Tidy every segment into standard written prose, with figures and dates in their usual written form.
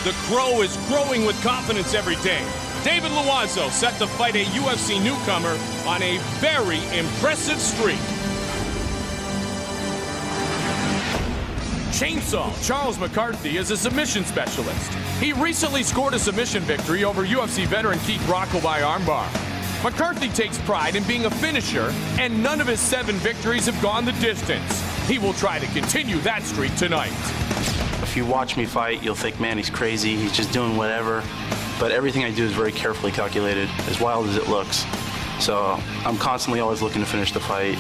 The Crow is growing with confidence every day. David Loiseau set to fight a UFC newcomer on a very impressive streak. Chainsaw Charles McCarthy is a submission specialist. He recently scored a submission victory over UFC veteran Keith Rocco by armbar. McCarthy takes pride in being a finisher, and none of his 7 victories have gone the distance. He will try to continue that streak tonight. If you watch me fight, you'll think, man, he's crazy, he's just doing whatever. But everything I do is very carefully calculated, as wild as it looks. So I'm constantly always looking to finish the fight.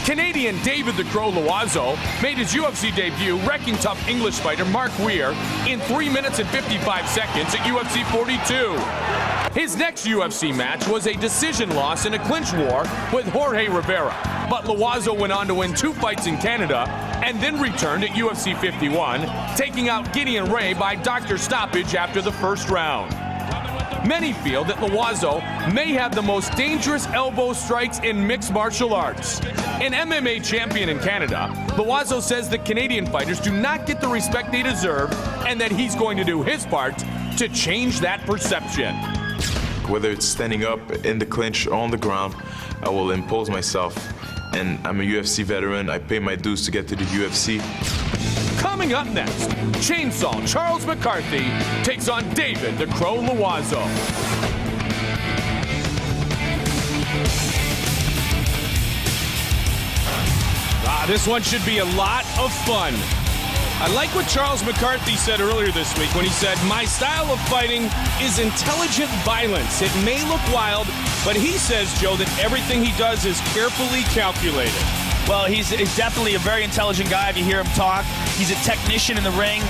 Canadian David the Crow Loiseau made his UFC debut wrecking tough English fighter Mark Weir in 3 minutes and 55 seconds at UFC 42. His next UFC match was a decision loss in a clinch war with Jorge Rivera. But Loiseau went on to win 2 fights in Canada and then returned at UFC 51, taking out Gideon Ray by doctor stoppage after the first round. Many feel that Loiseau may have the most dangerous elbow strikes in mixed martial arts. An MMA champion in Canada, Loiseau says that Canadian fighters do not get the respect they deserve and that he's going to do his part to change that perception. Whether it's standing up in the clinch or on the ground, I will impose myself. And I'm a UFC veteran. I pay my dues to get to the UFC. Coming up next, Chainsaw Charles McCarthy takes on David the Crow Loiseau. This one should be a lot of fun. I like what Charles McCarthy said earlier this week when he said, "My style of fighting is intelligent violence. It may look wild, but he says, Joe, that everything he does is carefully calculated." Well, he's definitely a very intelligent guy if you hear him talk. He's a technician in the ring.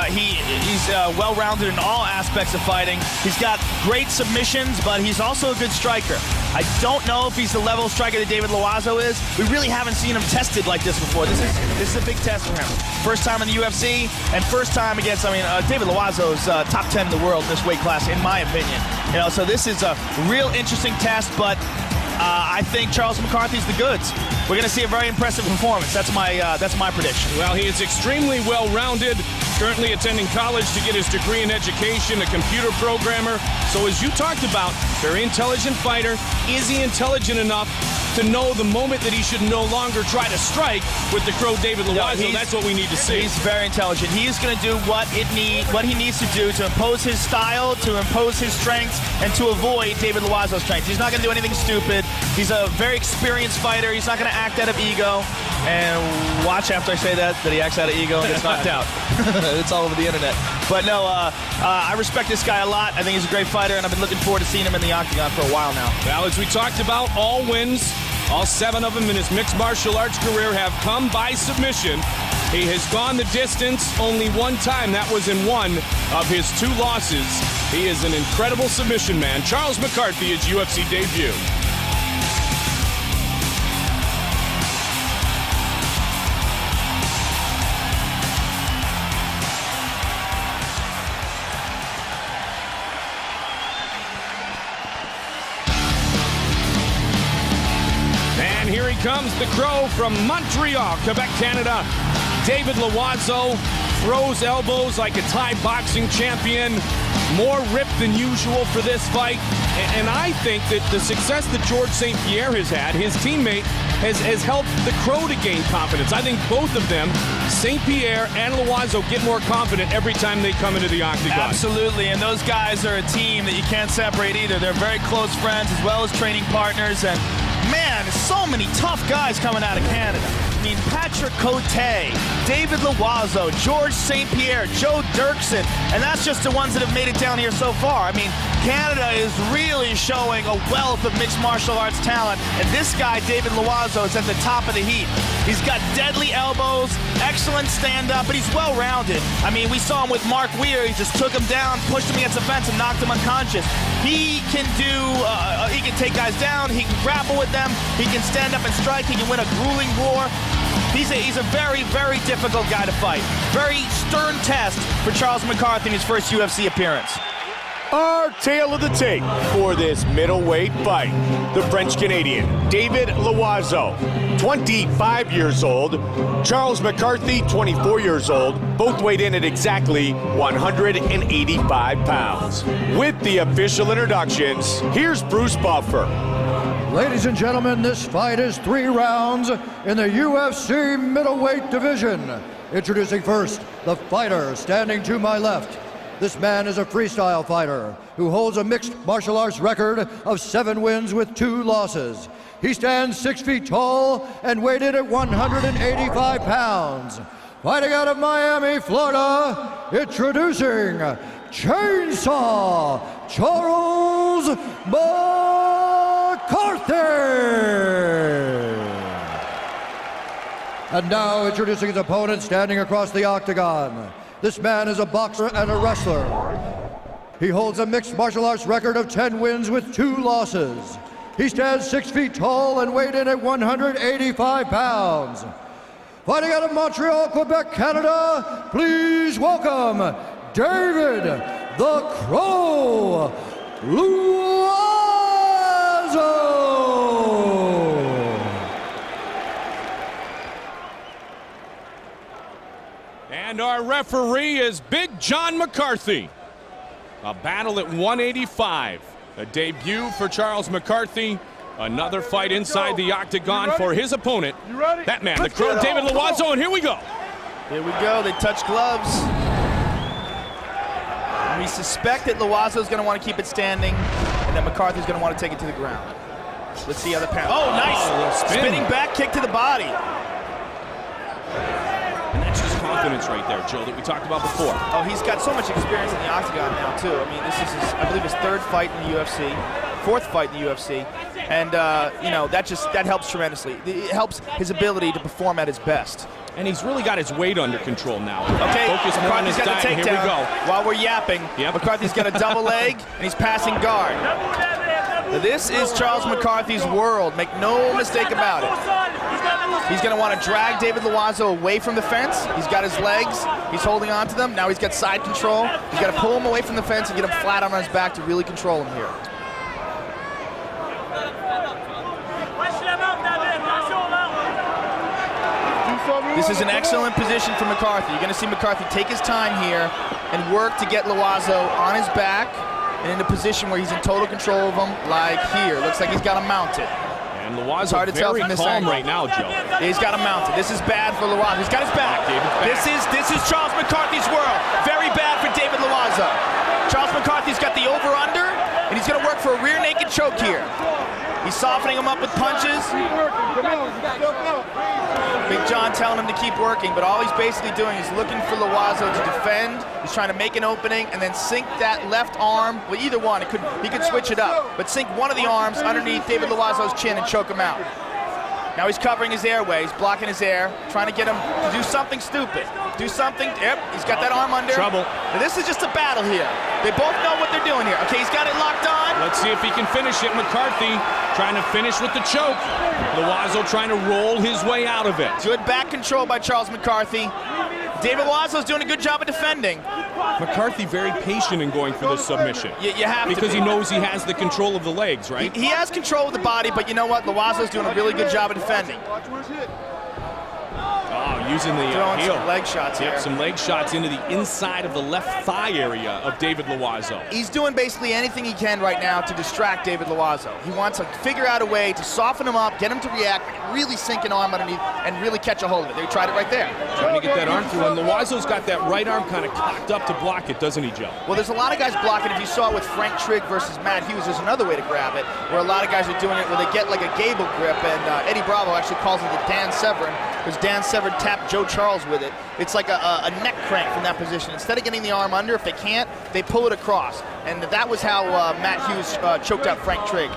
He's well-rounded in all aspects of fighting. He's got great submissions, but he's also a good striker. I don't know if he's the level of striker that David Loiseau is. We really haven't seen him tested like this before. This is a big test for him. First time in the UFC, and first time against, David Loiseau is top 10 in the world in this weight class, in my opinion. So this is a real interesting test, but I think Charles McCarthy's the goods. We're going to see a very impressive performance. That's my prediction. Well, he is extremely well-rounded, currently attending college to get his degree in education, a computer programmer. So as you talked about, very intelligent fighter. Is he intelligent enough to know the moment that he should no longer try to strike with the Crow David Loiseau? That's what we need to see. He's very intelligent. He's going to do what he needs to do to impose his style, to impose his strengths, and to avoid David Loiseau's strengths. He's not going to do anything stupid. He's a very experienced fighter. He's not going to act out of ego. And watch after I say that he acts out of ego and gets knocked out. It's all over the internet. But no, I respect this guy a lot. I think he's a great fighter, and I've been looking forward to seeing him in the octagon for a while now. Well, as we talked about, all wins, all 7 of them in his mixed martial arts career have come by submission. He has gone the distance only one time. That was in one of his 2 losses. He is an incredible submission man. Charles McCarthy, his UFC debut. Here he comes, the Crow from Montreal, Quebec, Canada. David Loiseau throws elbows like a Thai boxing champion. More ripped than usual for this fight. And I think that the success that George St. Pierre has had, his teammate, has helped the Crow to gain confidence. I think both of them, St. Pierre and Loiseau, get more confident every time they come into the octagon. Absolutely, and those guys are a team that you can't separate either. They're very close friends as well as training partners, and man, so many tough guys coming out of Canada. I mean, Patrick Cote, David Loiseau, George St. Pierre, Joe Dirksen, and that's just the ones that have made it down here so far. I mean, Canada is really showing a wealth of mixed martial arts talent, and this guy, David Loiseau, is at the top of the heap. He's got deadly elbows, excellent stand-up, but he's well-rounded. I mean, we saw him with Mark Weir. He just took him down, pushed him against the fence, and knocked him unconscious. He can he can take guys down, he can grapple with them, he can stand up and strike, he can win a grueling war. He's a very, very difficult guy to fight. Very stern test for Charles McCarthy in his first UFC appearance. Our tale of the tape for this middleweight fight. The French-Canadian David Loiseau, 25 years old. Charles McCarthy, 24 years old. Both weighed in at exactly 185 pounds. With the official introductions, here's Bruce Buffer. Ladies and gentlemen, this fight is 3 rounds in the UFC middleweight division. Introducing first, the fighter standing to my left. This man is a freestyle fighter who holds a mixed martial arts record of 7 wins with 2 losses. He stands 6 feet tall and weighed in at 185 pounds. Fighting out of Miami, Florida, introducing Chainsaw Charles McCarthy. And now introducing his opponent standing across the octagon. This man is a boxer and a wrestler. He holds a mixed martial arts record of 10 wins with 2 losses. He stands 6 feet tall and weighed in at 185 pounds. Fighting out of Montreal, Quebec, Canada, please welcome David the Crow Loiseau. And our referee is Big John McCarthy. A battle at 185. A debut for Charles McCarthy. Another fight inside the octagon for his opponent. That man, the Crow, David Loiseau, and here we go. Here we go, they touch gloves. We suspect that Loiseau's gonna want to keep it standing, and that McCarthy's gonna want to take it to the ground. Let's see how the pound. Oh, nice! Spinning back kick to the body. And that's just confidence right there, Joe, that we talked about before. Oh, he's got so much experience in the octagon now, too. I mean, this is, I believe, his 3rd fight in the UFC, 4th fight in the UFC. And, you know, that helps tremendously. It helps his ability to perform at his best. And he's really got his weight under control now. Okay, Focus more on his McCarthy's got the diet. Here we takedown. go. While we're yapping, Yep. McCarthy's got a double leg, and he's passing guard. This is Charles McCarthy's world. Make no mistake about it. He's going to want to drag David Loiseau away from the fence. He's got his legs. He's holding on to them. Now he's got side control. He's got to pull him away from the fence and get him flat on his back to really control him here. This is an excellent position for McCarthy. You're going to see McCarthy take his time here and work to get Loiseau on his back and in a position where he's in total control of him, like here. Looks like he's got him mounted. And Loiseau very calm right now, Joe. He's got him mounted. This is bad for Loiseau. He's got his back. This is Charles McCarthy's world. Very bad for David Loiseau. Charles McCarthy's got the over-under, and he's going to work for a rear naked choke here. He's softening him up with punches. Big John telling him to keep working, but all he's basically doing is looking for Loiseau to defend. He's trying to make an opening and then sink that left arm. Well, either one, he could switch it up, but sink one of the arms underneath David Loiseau's chin and choke him out. Now he's covering his airways, blocking his air, trying to get him to do something stupid. Do something. Yep, he's got that arm under. Trouble. Now this is just a battle here. They both know what they're doing here. Okay, he's got it locked on. Let's see if he can finish it. McCarthy trying to finish with the choke. Loiseau trying to roll his way out of it. Good back control by Charles McCarthy. David Loiseau's doing a good job of defending. McCarthy very patient in going for the submission. You have to because he knows he has the control of the legs, right? He has control of the body, but you know what? Loiseau's doing a really good job of defending. Oh, using the Throwing heel. some leg shots here. Yep, some leg shots into the inside of the left thigh area of David Loiseau. He's doing basically anything he can right now to distract David Loiseau. He wants to figure out a way to soften him up, get him to react, really sink an arm underneath, and really catch a hold of it. They tried it right there. Trying to get that arm through, and Loiseau's got that right arm kind of cocked up to block it, doesn't he, Joe? Well, there's a lot of guys blocking. If you saw it with Frank Trigg versus Matt Hughes, there's another way to grab it, where a lot of guys are doing it where they get like a gable grip, and Eddie Bravo actually calls it the Dan Severn, because Dan Severn tapped Joe Charles with it. It's like a neck crank from that position. Instead of getting the arm under, if they can't, they pull it across. And that was how Matt Hughes choked out Frank Trigg.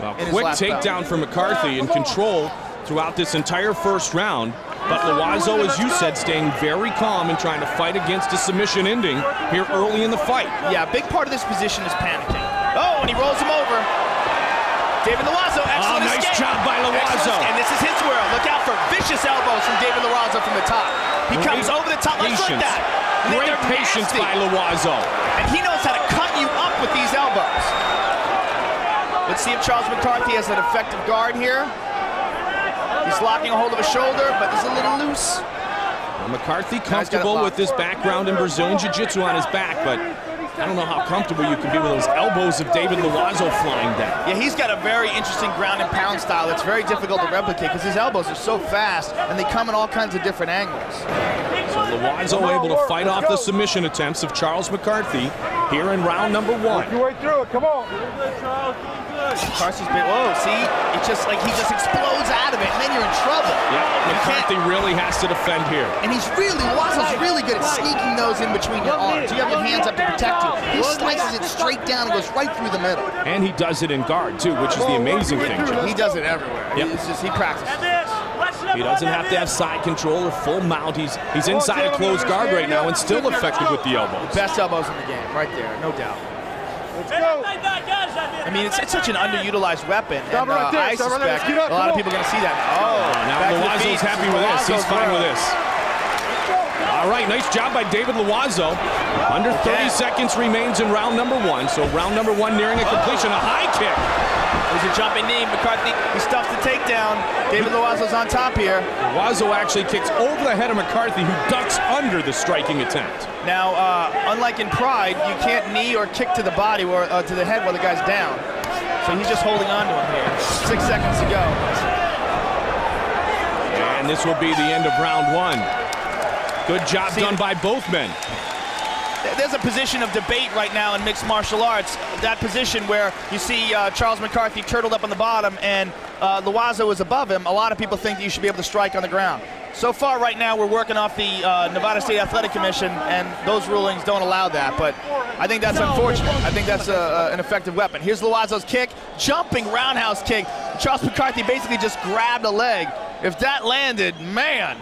Well, quick takedown for McCarthy and control throughout this entire first round. But Loiseau, as you said, staying very calm and trying to fight against a submission ending here early in the fight. Yeah, a big part of this position is panicking. Oh, and he rolls him over. David Loiseau, excellent nice escape. job by Loiseau. Excellent. And this is his world. Look out for vicious elbows from David Loiseau from the top. He comes over the top. Let's look at that. Great patience by Loiseau. And he knows how to cut you with these elbows. Let's see if Charles McCarthy has an effective guard here. He's locking a hold of a shoulder, but it's a little loose. Well, McCarthy comfortable with this background in Brazilian Jiu-Jitsu on his back, but I don't know how comfortable you can be with those elbows of David Loiseau flying down. Yeah, he's got a very interesting ground and pound style that's very difficult to replicate because his elbows are so fast and they come in all kinds of different angles. So Loiseau able to fight off the submission attempts of Charles McCarthy here in round number 1. Your way through it, come on. McCarthy's been, whoa, see? It's just like he just explodes out of it, and then you're in trouble. Yeah, McCarthy really has to defend here. And Loiseau's really good at sneaking those in between your arms. You have your hands up to protect you. He slices it straight down and goes right through the middle. And he does it in guard, too, which is the amazing thing. He does it everywhere. Yep. He practices. He doesn't have to have side control or full mount. He's inside a closed guard right now and still effective with the elbows. Best elbows in the game, right there, no doubt. I mean, it's such an underutilized weapon, and I suspect a lot of people are going to see that. Oh, now Loiseau's happy with this. He's fine with this. All right, nice job by David Loiseau. Under 30 seconds remains in round number 1. So round number 1 nearing a completion. A high kick. There's a jumping knee. McCarthy, he stuffs the takedown. David Loiseau's on top here. Loiseau actually kicks over the head of McCarthy, who ducks under the striking attempt. Now, unlike in Pride, you can't knee or kick to the body or to the head while the guy's down. So he's just holding on to him here. 6 seconds to go. And this will be the end of round 1. Good job done by both men. There's a position of debate right now in mixed martial arts. That position where you see Charles McCarthy turtled up on the bottom and Loiseau is above him. A lot of people think that you should be able to strike on the ground. So far right now we're working off the Nevada State Athletic Commission, and those rulings don't allow that, but I think that's unfortunate. I think that's an effective weapon. Here's Loiseau's kick, jumping roundhouse kick. Charles McCarthy basically just grabbed a leg. If that landed, man.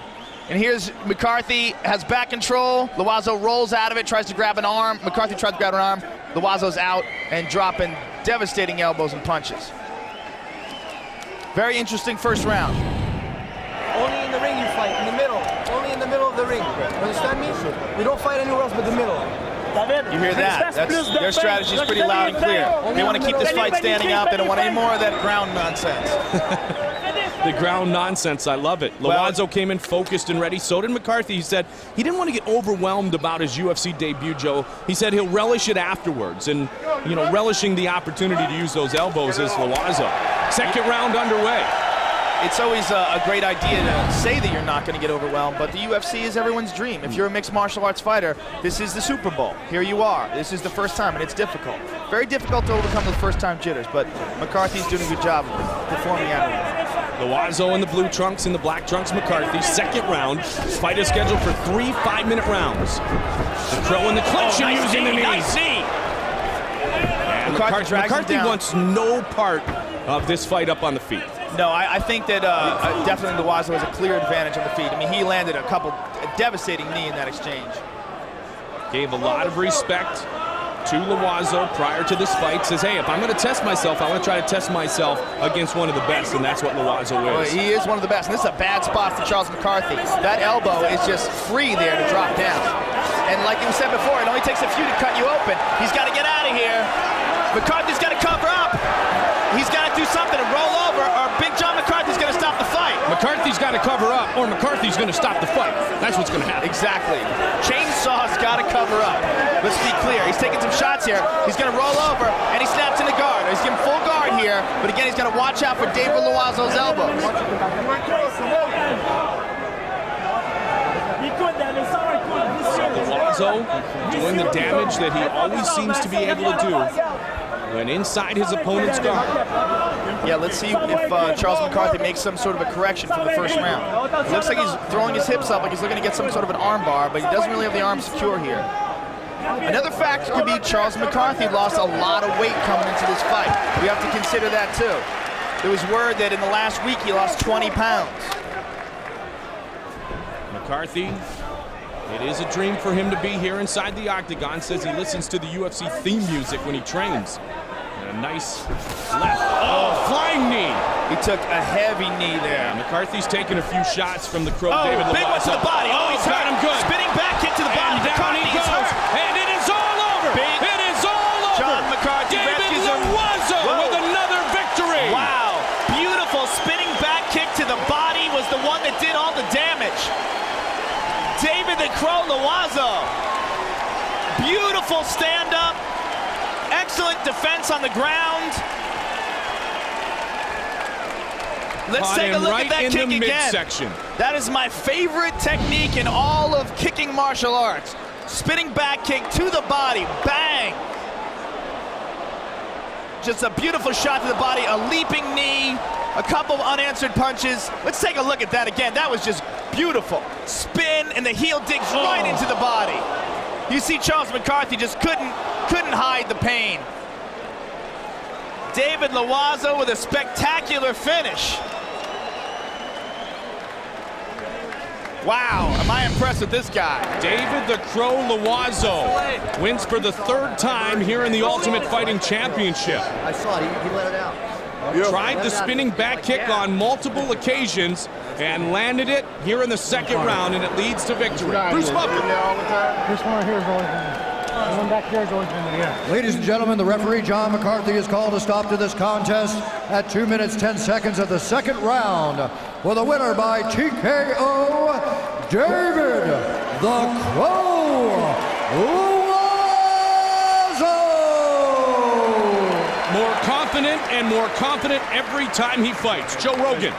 And here's McCarthy, has back control. Loiseau rolls out of it, tries to grab an arm. McCarthy tries to grab an arm. Loiseau's out and dropping devastating elbows and punches. Very interesting first round. Only in the ring you fight, in the middle. Only in the middle of the ring. Understand me? We don't fight anywhere else but the middle. You hear that? Their strategy is pretty loud and clear. They want to keep this fight standing up. They don't want any more of that ground nonsense. The ground nonsense, I love it. Loiseau came in focused and ready. So did McCarthy. He said he didn't want to get overwhelmed about his UFC debut, Joe. He said he'll relish it afterwards. And, you know, relishing the opportunity to use those elbows is Loiseau. Second round underway. It's always a great idea to say that you're not going to get overwhelmed, but the UFC is everyone's dream. If you're a mixed martial arts fighter, this is the Super Bowl. Here you are. This is the first time, and it's difficult. Very difficult to overcome the first-time jitters, but McCarthy's doing a good job of performing out of it. Loiseau in the blue trunks, in the black trunks, McCarthy. Second round. Fight is scheduled for 3 5-minute rounds. The Crow in the clinch and using the knee. Nice knee. And McCarthy wants no part of this fight up on the feet. No, I think that definitely Loiseau has a clear advantage on the feet. I mean, he landed a devastating knee in that exchange. Gave a lot of respect to Loiseau prior to this fight. Says, hey, if I'm going to test myself, I want to try to test myself against one of the best, and that's what Loiseau is. Well, he is one of the best, and this is a bad spot for Charles McCarthy. That elbow is just free there to drop down. And like you said before, it only takes a few to cut you open. He's got to get out of here. McCarthy's got to cover up. He's got to do something to roll over, or Big John McCarthy's going to stop the fight. McCarthy's got to cover up, or McCarthy's going to stop the fight. That's what's going to happen. Exactly. Chainsaw's got to cover up. Let's be clear. He's taking some shots here. He's going to roll over, and he snaps in the guard. He's giving full guard here, but again, he's got to watch out for David Loiseau's elbows. Loiseau doing the damage that he always seems to be able to do when inside his opponent's guard. Yeah, let's see if Charles McCarthy makes some sort of a correction from the first round. It looks like he's throwing his hips up, like he's looking to get some sort of an arm bar, but he doesn't really have the arm secure here. Another fact could be Charles McCarthy lost a lot of weight coming into this fight. We have to consider that too. There was word that in the last week he lost 20 pounds. McCarthy, it is a dream for him to be here inside the octagon. Says he listens to the UFC theme music when he trains. And a nice left. Oh, flying knee. He took a heavy knee there. McCarthy's taken a few shots from the Crow. David Big one to the body. Oh, he's got him good. Spinning back kick to the body. And down he goes. And it is all over. It is all over. John the damage. David the Crow Loiseau. Beautiful stand-up. Excellent defense on the ground. Let's take a look at that kick again. Midsection. That is my favorite technique in all of kicking martial arts. Spinning back kick to the body, bang. Just a beautiful shot to the body, a leaping knee, a couple of unanswered punches. Let's take a look at that again. That was just beautiful. Spin, and the heel digs right into the body. You see Charles McCarthy just couldn't hide the pain. David Loiseau with a spectacular finish. Wow, am I impressed with this guy. David the Crow Loiseau wins for the third time here in the Ultimate Fighting Championship. I saw it. He let it out. Tried the spinning back kick on multiple occasions and landed it here in the second round, and it leads to victory. Bruce Buffer. This one right here is always been, the one back there has always been in the air. Ladies and gentlemen, the referee, John McCarthy, has called a stop to this contest at 2 minutes, 10 seconds of the second round. For the winner by TKO, David the Crow Loiseau. More confident and more confident every time he fights. Joe Rogan.